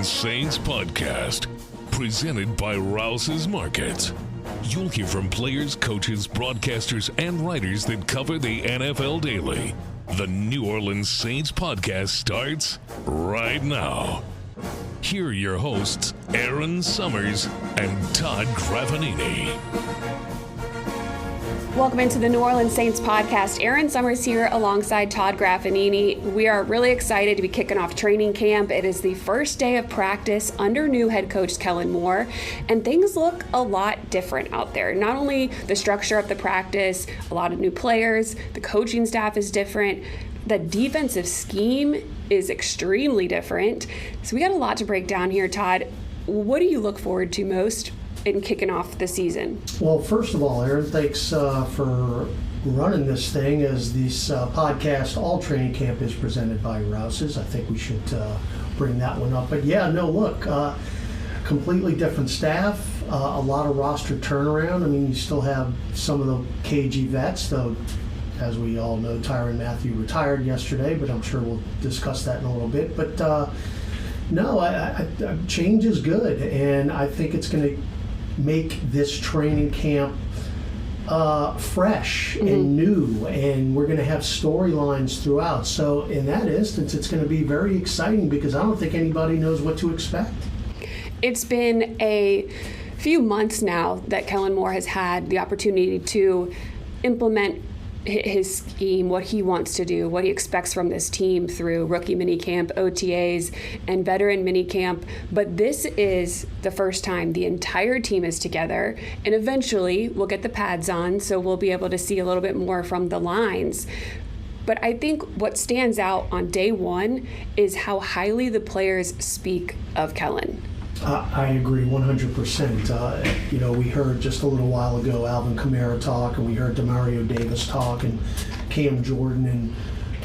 Orleans Saints podcast, presented by Rouse's Markets. You'll hear from players, coaches, broadcasters, and writers that cover the NFL daily. The New Orleans Saints podcast starts right now. Here are your hosts, Erin Summers and Todd Graffagnini. Welcome into the New Orleans Saints podcast. Erin Summers here alongside Todd Graffagnini. We are really excited to be kicking off training camp. It is the first day of practice under new head coach Kellen Moore, and things look a lot different out there. Not only the structure of the practice, a lot of new players, the coaching staff is different. The defensive scheme is extremely different. So we got a lot to break down here, Todd. What do you look forward to most in kicking off the season? Well, first of all, Erin, thanks for running this thing as this podcast, All Training Camp, is presented by Rouse's. I think we should bring that one up. But yeah, no, look, completely different staff, a lot of roster turnaround. I mean, you still have some of the KG vets, though, as we all know, Tyrann Mathieu retired yesterday, but I'm sure we'll discuss that in a little bit. But no, change is good, and I think it's going to make this training camp fresh and new, and we're going to have storylines throughout. So in that instance, it's going to be very exciting because I don't think anybody knows what to expect. It's been a few months now that Kellen Moore has had the opportunity to implement his scheme, what he wants to do, what he expects from this team through rookie minicamp, OTAs, and veteran minicamp. But this is the first time the entire team is together, and eventually we'll get the pads on, so we'll be able to see a little bit more from the lines. But I think what stands out on day one is how highly the players speak of Kellen. I agree 100%. We heard just a little while ago Alvin Kamara talk, and we heard Demario Davis talk, and Cam Jordan, and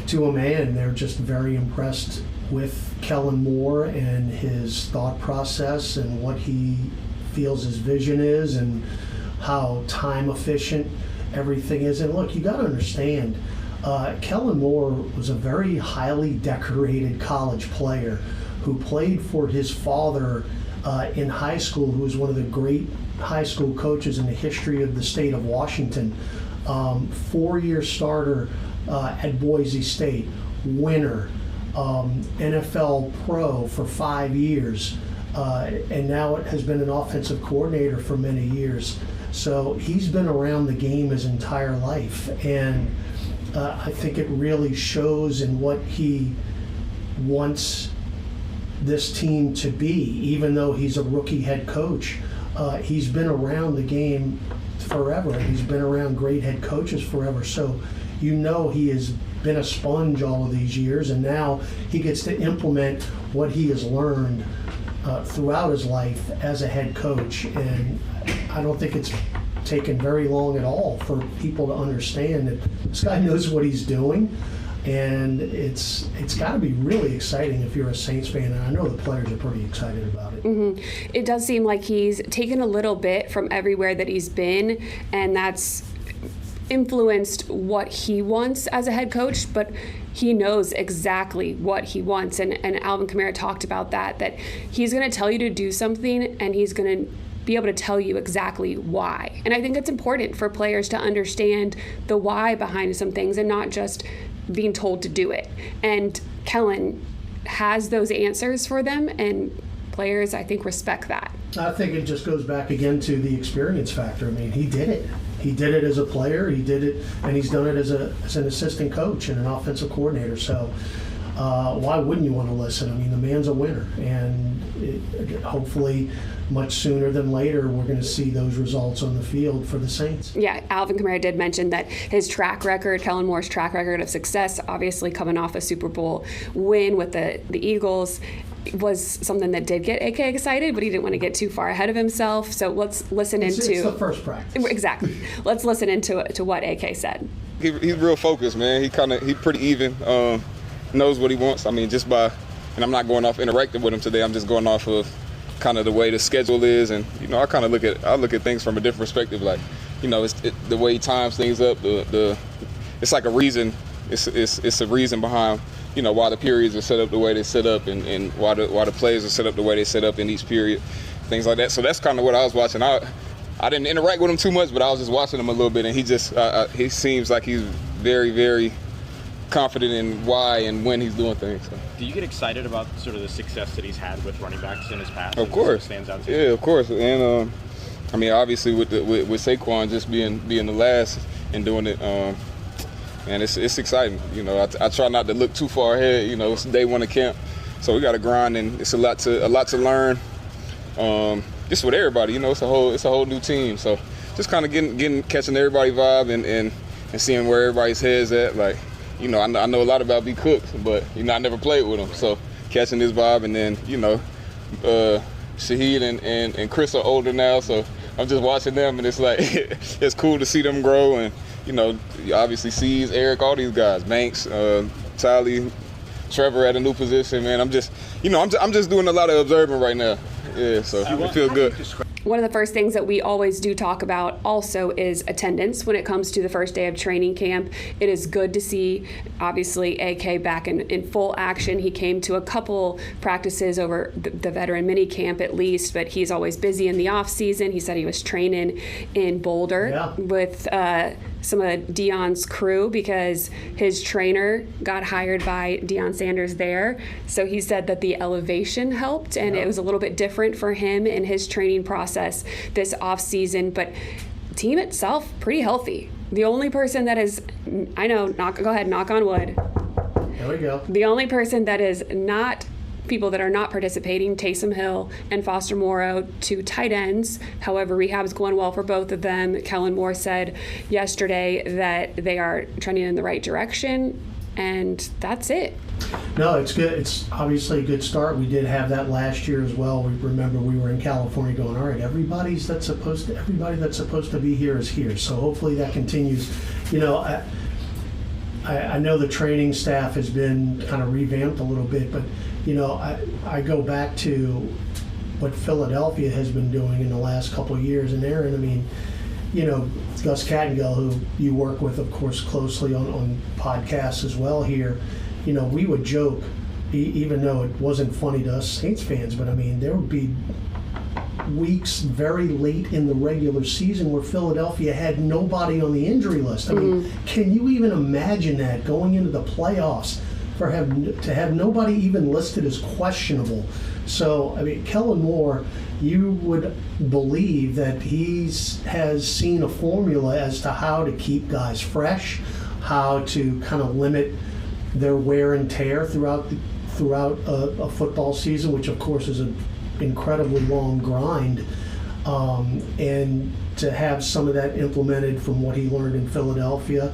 to a man, they're just very impressed with Kellen Moore and his thought process and what he feels his vision is and how time efficient everything is. And look, you got to understand, Kellen Moore was a very highly decorated college player who played for his father in high school, who was one of the great high school coaches in the history of the state of Washington. 4-year starter at Boise State, winner, NFL pro for 5 years, and now has been an offensive coordinator for many years. So he's been around the game his entire life, and I think it really shows in what he wants this team to be. Even though he's a rookie head coach, he's been around the game forever. He's been around great head coaches forever. So he has been a sponge all of these years, and now he gets to implement what he has learned throughout his life as a head coach. And I don't think it's taken very long at all for people to understand that this guy knows what he's doing. And it's got to be really exciting if you're a Saints fan, and I know the players are pretty excited about it. It does seem like he's taken a little bit from everywhere that he's been, and that's influenced what he wants as a head coach, but he knows exactly what he wants. And Alvin Kamara talked about that he's going to tell you to do something, and he's going to be able to tell you exactly why. And I think it's important for players to understand the why behind some things and not just being told to do it. And Kellen has those answers for them, and players, I think, respect that. I think it just goes back again to the experience factor. I mean, he did it. He did it as a player. He did it, and he's done it as an assistant coach and an offensive coordinator. So why wouldn't you want to listen? I mean, the man's a winner, and hopefully much sooner than later, we're going to see those results on the field for the Saints. Yeah, Alvin Kamara did mention that his track record, Kellen Moore's track record of success, obviously coming off a Super Bowl win with the Eagles, was something that did get AK excited, but he didn't want to get too far ahead of himself. So let's listen into... It's the first practice. Exactly. Let's listen into what AK said. He's real focused, man. He's pretty even, knows what he wants. I mean, and I'm not going off interacting with him today. I'm just going off of kind of the way the schedule is, and I kind of look at things from a different perspective. Like, it's the way he times things up. It's like a reason it's a reason behind, you know, why the periods are set up the way they set up, and why the players are set up the way they set up in each period, things like that. So that's kind of what I was watching. I didn't interact with him too much, but I was just watching him a little bit, and he seems like he's very, very confident in why and when he's doing things. So. Do you get excited about sort of the success that he's had with running backs in his past? Of course. Stands out to you? Yeah, of course. And I mean, obviously with Saquon just being the last and doing it, and it's exciting. You know, I try not to look too far ahead. You know, it's day one of camp, so we got to grind, and it's a lot to learn. Just with everybody, you know, it's a whole new team. So just kind of catching everybody's vibe and seeing where everybody's head's at. Like, you know, I know a lot about B. Cook, but, you know, I never played with him. So catching his vibe, and then, you know, Shaheed and Chris are older now, so I'm just watching them, and it's like, it's cool to see them grow. And, you know, obviously C's, Eric, all these guys, Banks, Tally, Trevor at a new position, man. I'm just doing a lot of observing right now. Yeah, so it feels good. One of the first things that we always do talk about also is attendance when it comes to the first day of training camp. It is good to see, obviously, AK back in full action. He came to a couple practices over the veteran mini camp at least, but he's always busy in the off season. He said he was training in Boulder with some of Deion's crew because his trainer got hired by Deion Sanders there. So he said that the elevation helped, and it was a little bit different for him in his training process this off season. But team itself, pretty healthy. The only person that is, I know, go ahead, knock on wood. There we go. The only person that is not, people that are not participating, Taysom Hill and Foster Moreau, two tight ends. However, rehab's going well for both of them. Kellen Moore said yesterday that they are trending in the right direction, and that's it. No, it's good. It's obviously a good start. We did have that last year as well. We remember we were in California going, all right, everybody that's supposed to be here is here. So hopefully that continues. You know, I know the training staff has been kind of revamped a little bit, but you know, I go back to what Philadelphia has been doing in the last couple of years. And Erin, I mean, you know, Gus Kattengell, who you work with, of course, closely on podcasts as well here, you know, we would joke, even though it wasn't funny to us Saints fans, but I mean, there would be weeks very late in the regular season where Philadelphia had nobody on the injury list. I mean, can you even imagine that going into the playoffs to have nobody even listed as questionable? So, I mean, Kellen Moore, you would believe that he has seen a formula as to how to keep guys fresh, how to kind of limit their wear and tear throughout a football season, which of course is an incredibly long grind, and to have some of that implemented from what he learned in Philadelphia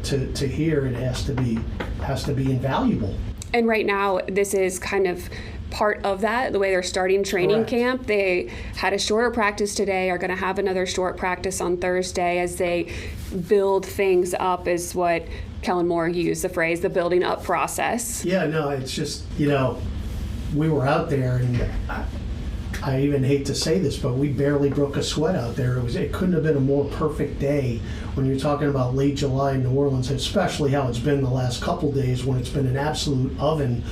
to here, it has to be invaluable. And right now, this is kind of part of that, the way they're starting training camp. They had a shorter practice today, are going to have another short practice on Thursday as they build things up, is what Kellen Moore used the phrase, the building up process. Yeah, no, it's just, you know, we were out there, and I even hate to say this, but we barely broke a sweat out there. It couldn't have been a more perfect day when you're talking about late July in New Orleans, especially how it's been the last couple days when it's been an absolute oven.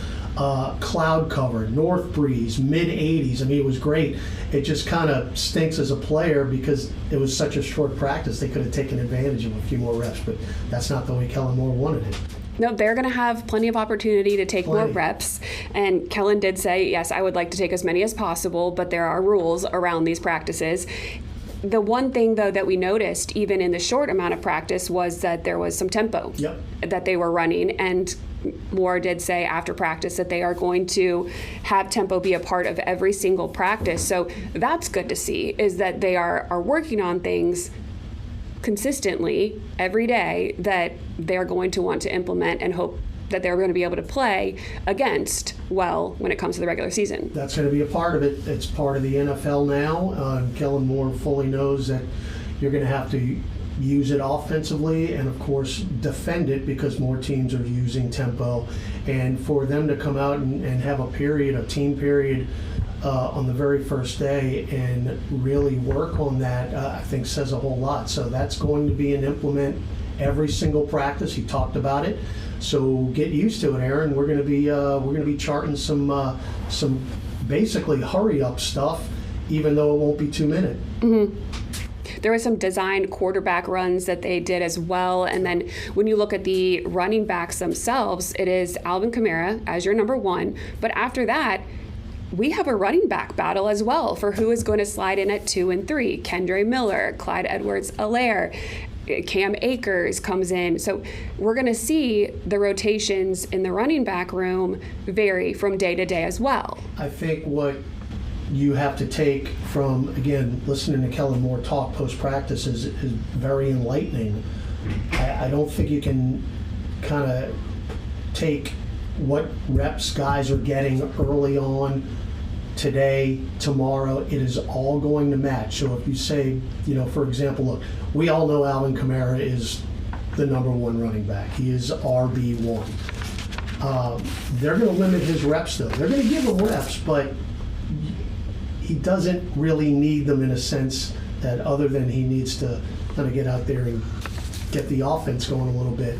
Cloud cover, north breeze, mid 80s. I mean, it was great. It just kind of stinks as a player because it was such a short practice. They could have taken advantage of a few more reps, but that's not the way Kellen Moore wanted it. No, they're going to have plenty of opportunity to take more reps. And Kellen did say, yes, I would like to take as many as possible, but there are rules around these practices. The one thing, though, that we noticed, even in the short amount of practice, was that there was some tempo that they were running. And Moore did say after practice that they are going to have tempo be a part of every single practice. So that's good to see, is that they are working on things consistently every day that they're going to want to implement and hope that they're going to be able to play against well when it comes to the regular season. That's going to be a part of it. It's part of the NFL now. Kellen Moore fully knows that you're going to have to use it offensively and, of course, defend it because more teams are using tempo. And for them to come out and have a team period on the very first day and really work on that, I think says a whole lot. So that's going to be an every single practice. He talked about it. So get used to it, Erin. We're going to be charting some basically hurry up stuff, even though it won't be 2 minute. There were some designed quarterback runs that they did as well. And then when you look at the running backs themselves, it is Alvin Kamara as your number one. But after that, we have a running back battle as well for who is going to slide in at 2 and 3. Kendre Miller, Clyde Edwards-Helaire, Cam Akers comes in. So we're going to see the rotations in the running back room vary from day to day as well. I think what you have to take from, again, listening to Kellen Moore talk post-practice is very enlightening. I don't think you can kind of take what reps guys are getting early on today, tomorrow. It is all going to match. So if you say, for example, look, we all know Alvin Kamara is the number one running back. He is RB1. They're going to limit his reps, though. They're going to give him reps, but he doesn't really need them in a sense that other than he needs to kind of get out there and get the offense going a little bit.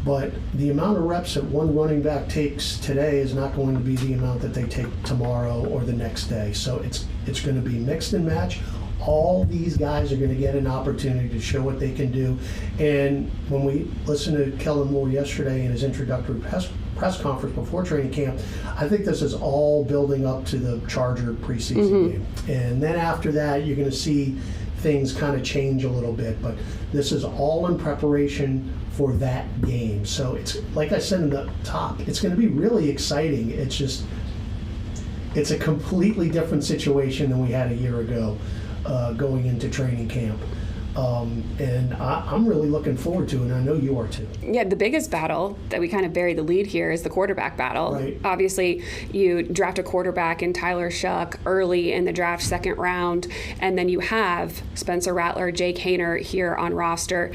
But the amount of reps that one running back takes today is not going to be the amount that they take tomorrow or the next day. So it's going to be mixed and match. All these guys are going to get an opportunity to show what they can do. And when we listened to Kellen Moore yesterday in his introductory press conference before training camp, I think this is all building up to the Charger preseason game. And then after that, you're going to see things kind of change a little bit. But this is all in preparation for that game. So it's, like I said in the top, it's going to be really exciting. It's a completely different situation than we had a year ago going into training camp. And I'm really looking forward to it, and I know you are too. Yeah, the biggest battle that we kind of buried the lead here is the quarterback battle. Right. Obviously, you draft a quarterback in Tyler Shuck early in the draft, second round, and then you have Spencer Rattler, Jake Haener here on roster.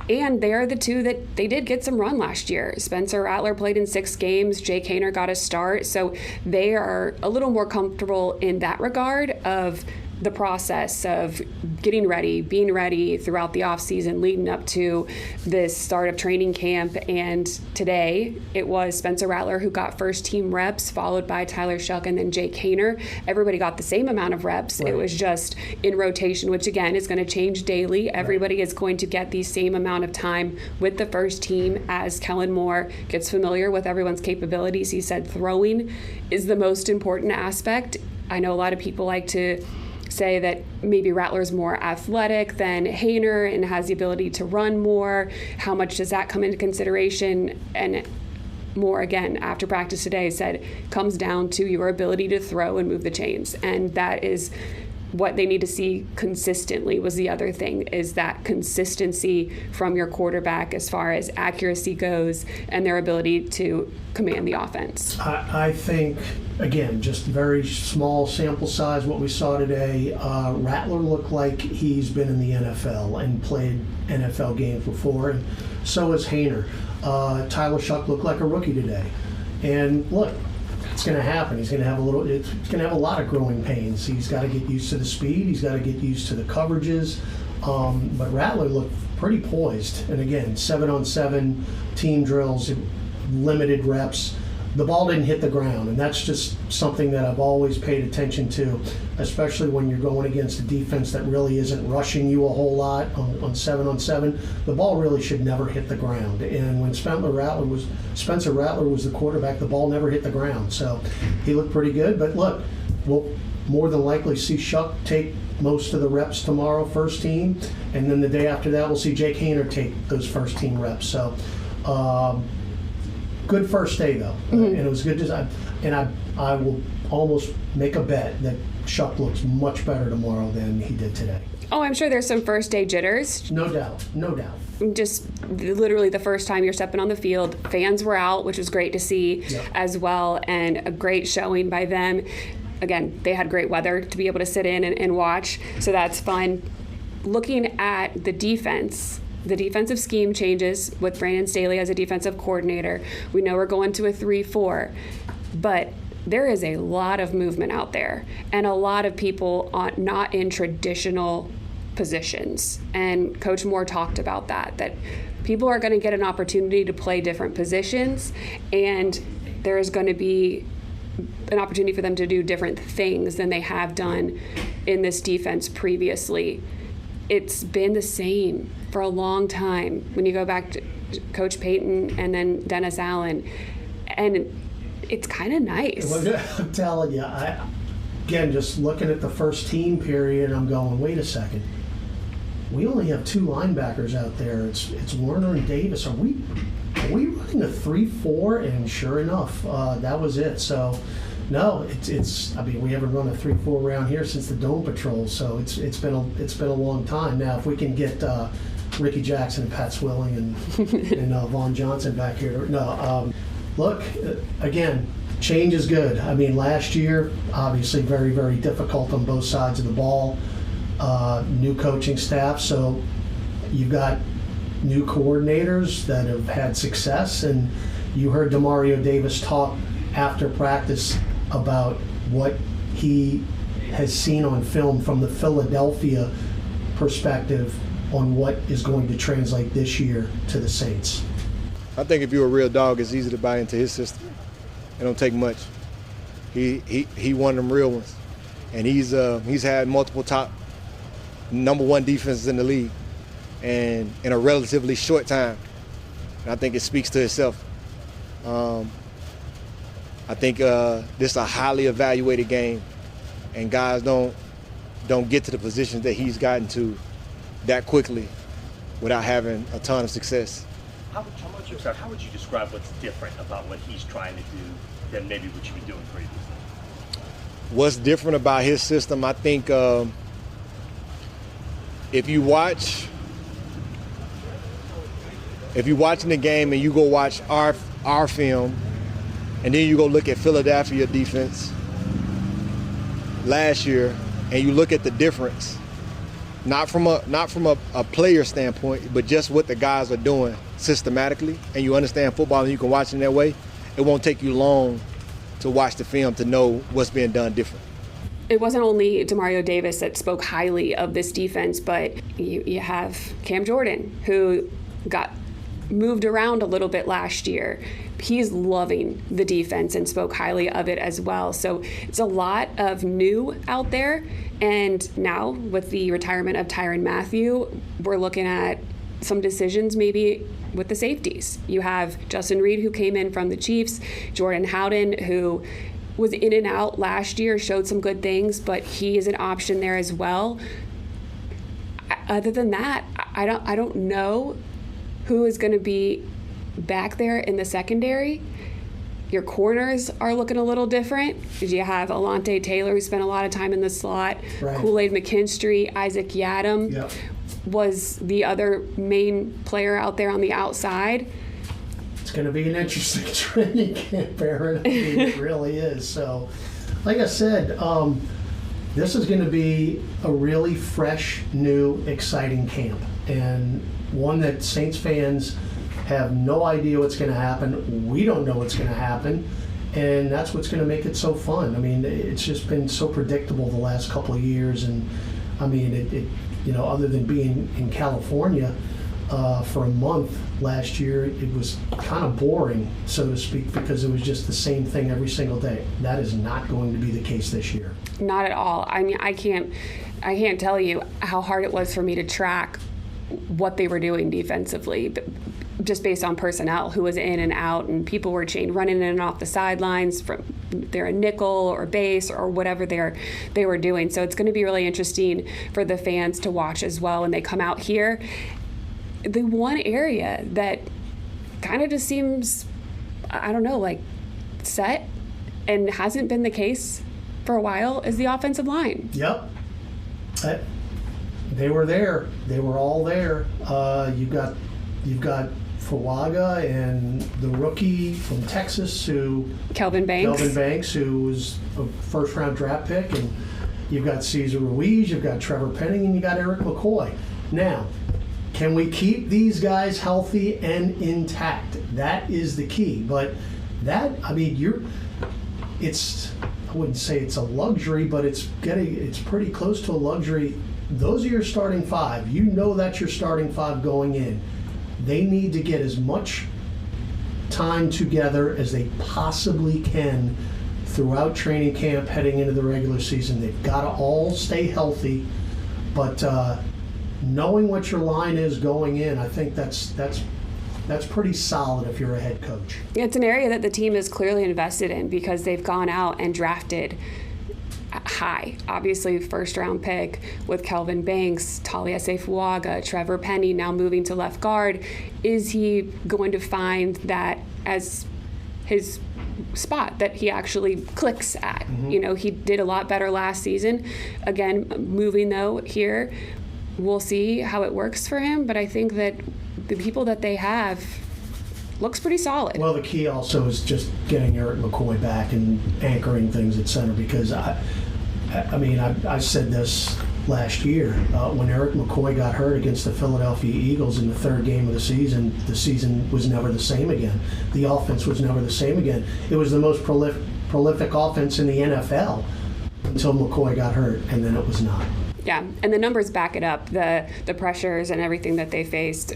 And they are the two that they did get some run last year. Spencer Rattler played in 6 games. Jake Haener got a start. So they are a little more comfortable in that regard of the process of getting ready, being ready throughout the offseason leading up to this start of training camp. And today it was Spencer Rattler who got first team reps, followed by Tyler Shuck and then Jake Haener. Everybody got the same amount of reps. Right. It was just in rotation, which again is going to change daily. Everybody is going to get the same amount of time with the first team as Kellen Moore gets familiar with everyone's capabilities. He said throwing is the most important aspect. I know a lot of people like to say that maybe Rattler's more athletic than Haener and has the ability to run more. How much does that come into consideration? And Moore, again, after practice today, said comes down to your ability to throw and move the chains. And that is what they need to see consistently. Was the other thing, is that consistency from your quarterback as far as accuracy goes and their ability to command the offense. I think, again, just very small sample size, what we saw today, Rattler looked like he's been in the NFL and played NFL games before, and so has Haener. Tyler Shuck looked like a rookie today. And look, it's going to happen. He's going to have a lot of growing pains. He's got to get used to the speed. He's got to get used to the coverages. But Rattler looked pretty poised. And again, 7-on-7 team drills, limited reps. The ball didn't hit the ground, and that's just something that I've always paid attention to, especially when you're going against a defense that really isn't rushing you a whole lot on 7-on-7. The ball really should never hit the ground. And when Spencer Rattler was the quarterback, the ball never hit the ground. So he looked pretty good. But look, we'll more than likely see Shuck take most of the reps tomorrow, first team, and then the day after that we'll see Jake Haener take those first team reps. So good first day though, and it was good design. And I will almost make a bet that Shuck looks much better tomorrow than he did today. Oh, I'm sure there's some first day jitters. No doubt. Just literally the first time you're stepping on the field. Fans were out, which was great to see as well, and a great showing by them. Again, they had great weather to be able to sit in and watch, so that's fun. Looking at the defense, the defensive scheme changes with Brandon Staley as a defensive coordinator. We know we're going to a 3-4, but there is a lot of movement out there and a lot of people not in traditional positions. And Coach Moore talked about that people are going to get an opportunity to play different positions, and there is going to be an opportunity for them to do different things than they have done in this defense previously. It's been the same for a long time when you go back to Coach Payton and then Dennis Allen, and it's kind of nice. I'm telling you, again, just looking at the first team period, I'm going, wait a second. We only have 2 linebackers out there. It's Warner and Davis. Are we running a 3-4? And sure enough, that was it. So, no, it's. I mean, we haven't run a 3-4 around here since the Dome Patrol. So it's been a long time. Now, if we can get Ricky Jackson and Pat Swilling and Vaughn Johnson back here, look, again, change is good. I mean, last year, obviously very, very difficult on both sides of the ball. New coaching staff, so you've got new coordinators that have had success, and you heard Demario Davis talk after practice about what he has seen on film from the Philadelphia perspective on what is going to translate this year to the Saints. I think if you're a real dog, it's easy to buy into his system. It don't take much. He one of them real ones, and he's had multiple top number 1 defenses in the league, and in a relatively short time. And I think it speaks to itself. I think this is a highly evaluated game, and guys don't get to the positions that he's gotten to that quickly without having a ton of success. How would you describe what's different about what he's trying to do than maybe what you've been doing previously? What's different about his system, I think, if you're watching the game and you go watch our film, and then you go look at Philadelphia defense last year, and you look at the difference, not from a player standpoint, but just what the guys are doing systematically, and you understand football and you can watch it that way, it won't take you long to watch the film to know what's being done different. It wasn't only Demario Davis that spoke highly of this defense, but you have Cam Jordan, who got moved around a little bit last year. He's loving the defense and spoke highly of it as well. So it's a lot of new out there. And now with the retirement of Tyrann Mathieu, we're looking at some decisions maybe with the safeties. You have Justin Reed, who came in from the Chiefs, Jordan Howden, who was in and out last year, showed some good things, but he is an option there as well. Other than that, I don't know who is going to be back there in the secondary. Your corners are looking a little different. You have Alante Taylor, who spent a lot of time in the slot. Right. Kool-Aid McKinstry, Isaac Yiadom was the other main player out there on the outside. It's going to be an interesting training camp, Erin. I mean, it really is. So, like I said, this is going to be a really fresh, new, exciting camp, and one that Saints fans have no idea what's going to happen. We don't know what's going to happen, and that's what's going to make it so fun. I mean, it's just been so predictable the last couple of years, and I mean, it other than being in California for a month last year, it was kind of boring, so to speak, because it was just the same thing every single day. That is not going to be the case this year. Not at all. I mean, I can't tell you how hard it was for me to track what they were doing defensively, just based on personnel who was in and out, and people were running in and off the sidelines from they're a nickel or base or whatever they were doing. So it's going to be really interesting for the fans to watch as well when they come out here. The one area that kind of just seems, I don't know, like set and hasn't been the case for a while is the offensive line. Yep. They were there. They were all there. You've got Fuaga and the rookie from Texas, Kelvin Banks, who was a first-round draft pick, and you've got Cesar Ruiz, you've got Trevor Penning, and you got Eric McCoy. Now, can we keep these guys healthy and intact? That is the key. But that, I mean, I wouldn't say it's a luxury, but it's pretty close to a luxury. Those are your starting five. You know that's your starting five going in. They need to get as much time together as they possibly can throughout training camp heading into the regular season. They've got to all stay healthy, but knowing what your line is going in, I think that's pretty solid if you're a head coach. It's an area that the team is clearly invested in because they've gone out and drafted high. Obviously, first-round pick with Kelvin Banks, Taliese Fuaga, Trevor Penny now moving to left guard. Is he going to find that as his spot that he actually clicks at? Mm-hmm. He did a lot better last season. Again, moving though here, we'll see how it works for him, but I think that the people that they have looks pretty solid. Well, the key also is just getting Erik McCoy back and anchoring things at center, because I said this last year when Erik McCoy got hurt against the Philadelphia Eagles in the third game of the season was never the same again. The offense was never the same again. It was the most prolific offense in the NFL until McCoy got hurt, and then it was not. Yeah, and the numbers back it up. The pressures and everything that they faced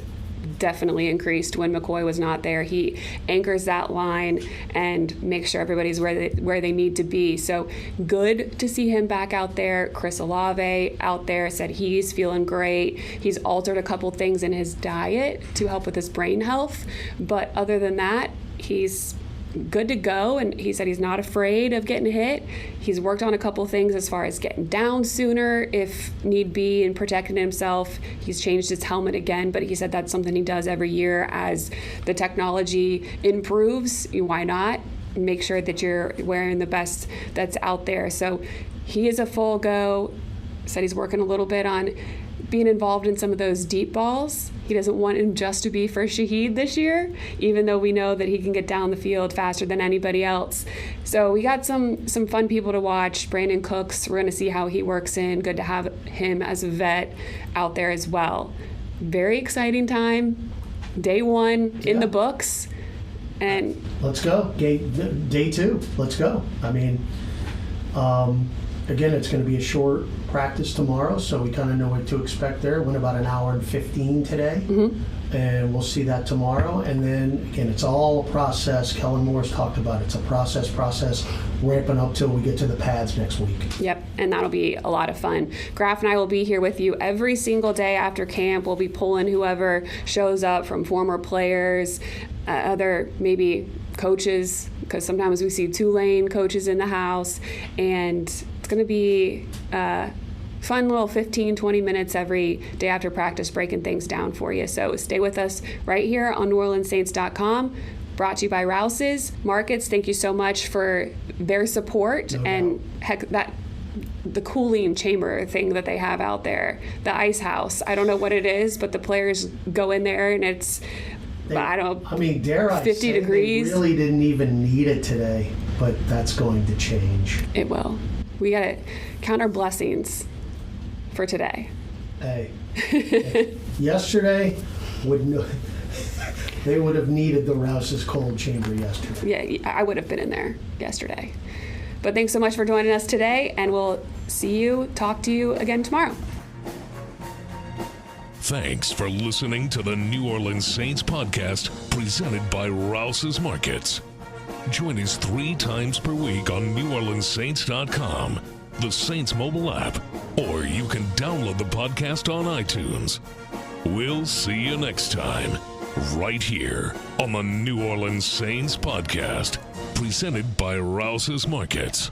definitely increased when McCoy was not there. He anchors that line and makes sure everybody's where they need to be. So good to see him back out there. Chris Olave out there said he's feeling great. He's altered a couple things in his diet to help with his brain health. But other than that, he's good to go, and he said he's not afraid of getting hit. He's worked on a couple things as far as getting down sooner if need be and protecting himself. He's changed his helmet again, but he said that's something he does every year as the technology improves. Why not? Make sure that you're wearing the best that's out there. So he is a full go. Said he's working a little bit on being involved in some of those deep balls. He doesn't want him just to be for Shaheed this year, even though we know that he can get down the field faster than anybody else. So we got some fun people to watch. Brandon Cooks, we're going to see how he works in. Good to have him as a vet out there as well. Very exciting time. Day one in the books. And let's go. Day two. Let's go. I mean, again, it's going to be a short practice tomorrow, so we kind of know what to expect there. Went about an hour and 15 today, and we'll see that tomorrow. And then, again, it's all a process. Kellen Moore's talked about it. It's a process, ramping up till we get to the pads next week. Yep, and that'll be a lot of fun. Graff and I will be here with you every single day after camp. We'll be pulling whoever shows up from former players, other maybe coaches, because sometimes we see Tulane coaches in the house, and it's going to be fun little 15-20 minutes every day after practice breaking things down for you. So stay with us right here on NewOrleansSaints.com. Brought to you by Rouse's Markets. Thank you so much for their support. No doubt. The cooling chamber thing that they have out there, the ice house. I don't know what it is, but the players go in there and it's dare I 50 say, degrees. They really didn't even need it today, but that's going to change. It will. We got to count our blessings for today. Hey, yesterday they would have needed the Rouse's cold chamber yesterday. Yeah, I would have been in there yesterday. But thanks so much for joining us today, and we'll talk to you again tomorrow. Thanks for listening to the New Orleans Saints podcast presented by Rouse's Markets. Join us 3 times per week on NewOrleansSaints.com, the Saints mobile app, or you can download the podcast on iTunes. We'll see you next time, right here on the New Orleans Saints podcast, presented by Rouse's Markets.